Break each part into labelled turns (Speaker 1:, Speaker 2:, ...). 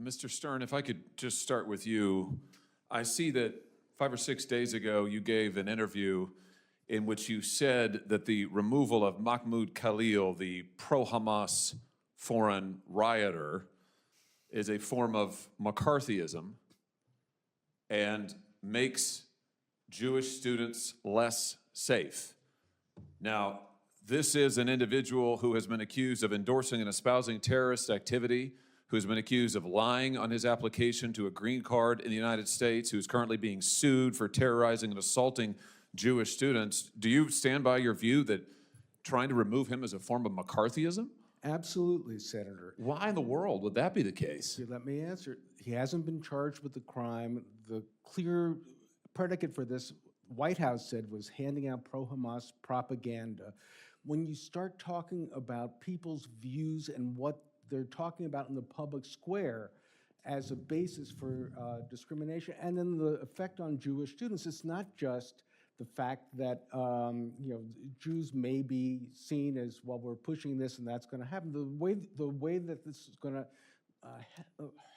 Speaker 1: Mr. Stern, if I could just start with you. I see that 5 or 6 days ago you gave an interview in which you said that the removal of Mahmoud Khalil, the pro-Hamas foreign rioter, is a form of McCarthyism and makes Jewish students less safe. Now, this is an individual who has been accused of endorsing and espousing terrorist activity, who has been accused of lying on his application to a green card in the United States, who is currently being sued for terrorizing and assaulting Jewish students. Do you stand by your view that trying to remove him is a form of McCarthyism?
Speaker 2: Absolutely, Senator.
Speaker 1: Why in the world would that be the case?
Speaker 2: Let me answer. He hasn't been charged with the crime. The clear predicate for this, White House said, was handing out pro-Hamas propaganda. When you start talking about people's views and what they're talking about in the public square as a basis for discrimination, and then the effect on Jewish students, it's not just the fact that Jews may be seen as, well, we're pushing this and that's going to happen. The way that this is going to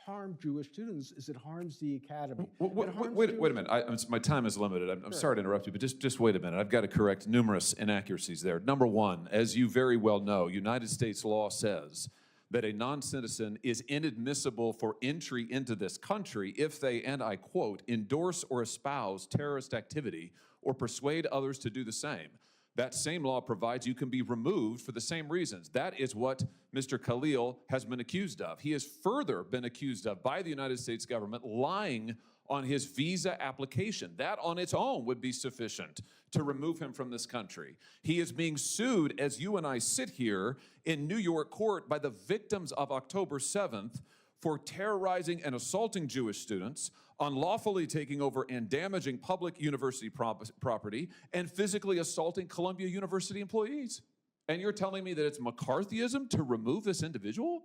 Speaker 2: harm Jewish students is it harms the academy.
Speaker 1: Wait a minute. My time is limited. I'm sorry to interrupt you, but just wait a minute. I've got to correct numerous inaccuracies there. Number one, as you very well know, United States law says that a non-citizen is inadmissible for entry into this country if they, and I quote, endorse or espouse terrorist activity or persuade others to do the same. That same law provides you can be removed for the same reasons. That is what Mr. Khalil has been accused of. He has further been accused of by the United States government lying on his visa application. That on its own would be sufficient to remove him from this country. He is being sued, as you and I sit here in New York court, by the victims of October 7th for terrorizing and assaulting Jewish students, unlawfully taking over and damaging public university property, and physically assaulting Columbia University employees. And you're telling me that it's McCarthyism to remove this individual?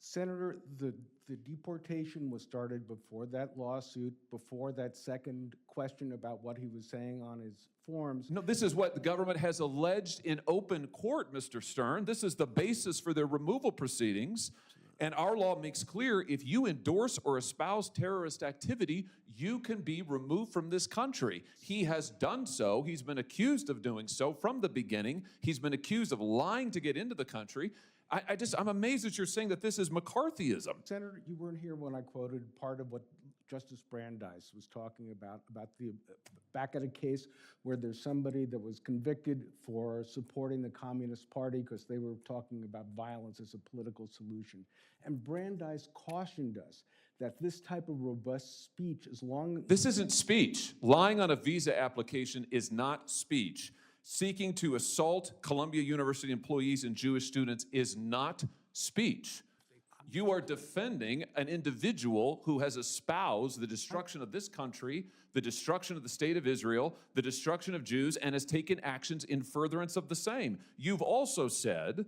Speaker 2: Senator, the deportation was started before that lawsuit, before that second question about what he was saying on his forms.
Speaker 1: No, this is what the government has alleged in open court, Mr. Stern. This is the basis for their removal proceedings. And our law makes clear if you endorse or espouse terrorist activity, you can be removed from this country. He has done so. He's been accused of doing so from the beginning. He's been accused of lying to get into the country. I'm amazed that you're saying that this is McCarthyism.
Speaker 2: Senator, you weren't here when I quoted part of what Justice Brandeis was talking about the back at a case where there's somebody that was convicted for supporting the Communist Party because they were talking about violence as a political solution. And Brandeis cautioned us that this type of robust speech, as long as—
Speaker 1: This isn't speech. Lying on a visa application is not speech. Seeking to assault Columbia University employees and Jewish students is not speech. You are defending an individual who has espoused the destruction of this country, the destruction of the state of Israel, the destruction of Jews, and has taken actions in furtherance of the same. You've also said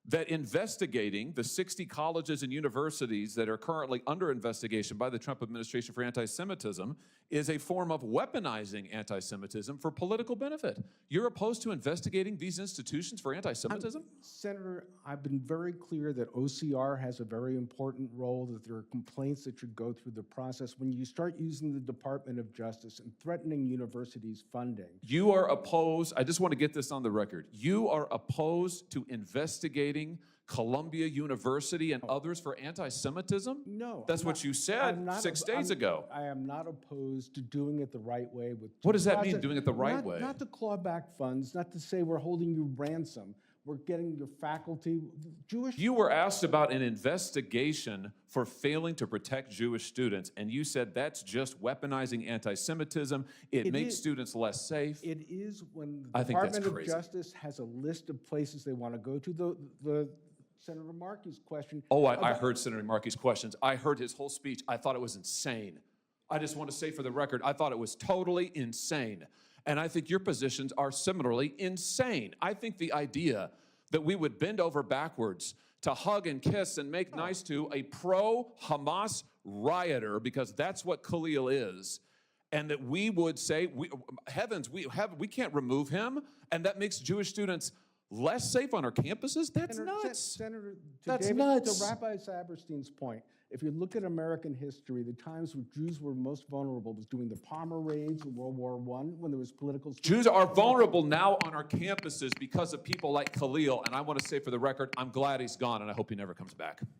Speaker 1: that investigating the 60 colleges and universities that are currently under investigation by the Trump administration for anti-Semitism is a form of weaponizing anti-Semitism for political benefit. You're opposed to investigating these institutions for anti-Semitism?
Speaker 2: Senator, I've been very clear that OCR has a very important role, that there are complaints that should go through the process. When you start using the Department of Justice and threatening universities' funding—
Speaker 1: You are opposed, I just want to get this on the record, you are opposed to investigating Columbia University and others for anti-Semitism?
Speaker 2: No.
Speaker 1: That's what you said 6 days ago.
Speaker 2: I am not opposed to doing it the right way.
Speaker 1: What does that mean, doing it the right way?
Speaker 2: Not to claw back funds, not to say we're holding you ransom. We're getting your faculty, Jewish—
Speaker 1: You were asked about an investigation for failing to protect Jewish students, and you said that's just weaponizing anti-Semitism. It makes students less safe.
Speaker 2: It is when
Speaker 1: I
Speaker 2: the
Speaker 1: think that's
Speaker 2: Department of
Speaker 1: crazy.
Speaker 2: Justice has a list of places they want to go to. The Senator Markey's question—
Speaker 1: Oh, I heard Senator Markey's questions. I heard his whole speech. I thought it was insane. I just want to say for the record, I thought it was totally insane. And I think your positions are similarly insane. I think the idea that we would bend over backwards to hug and kiss and make nice to a pro-Hamas rioter, because that's what Khalil is, and that we would say, heavens, we can't remove him, and that makes Jewish students Less safe on our campuses? That's nuts.
Speaker 2: Senator,
Speaker 1: That's nuts.
Speaker 2: to Rabbi Saberstein's point, if you look at American history, the times when Jews were most vulnerable was during the Palmer raids in World War I, when there was political...
Speaker 1: Jews are vulnerable now on our campuses because of people like Khalil, and I want to say for the record, I'm glad he's gone, and I hope he never comes back.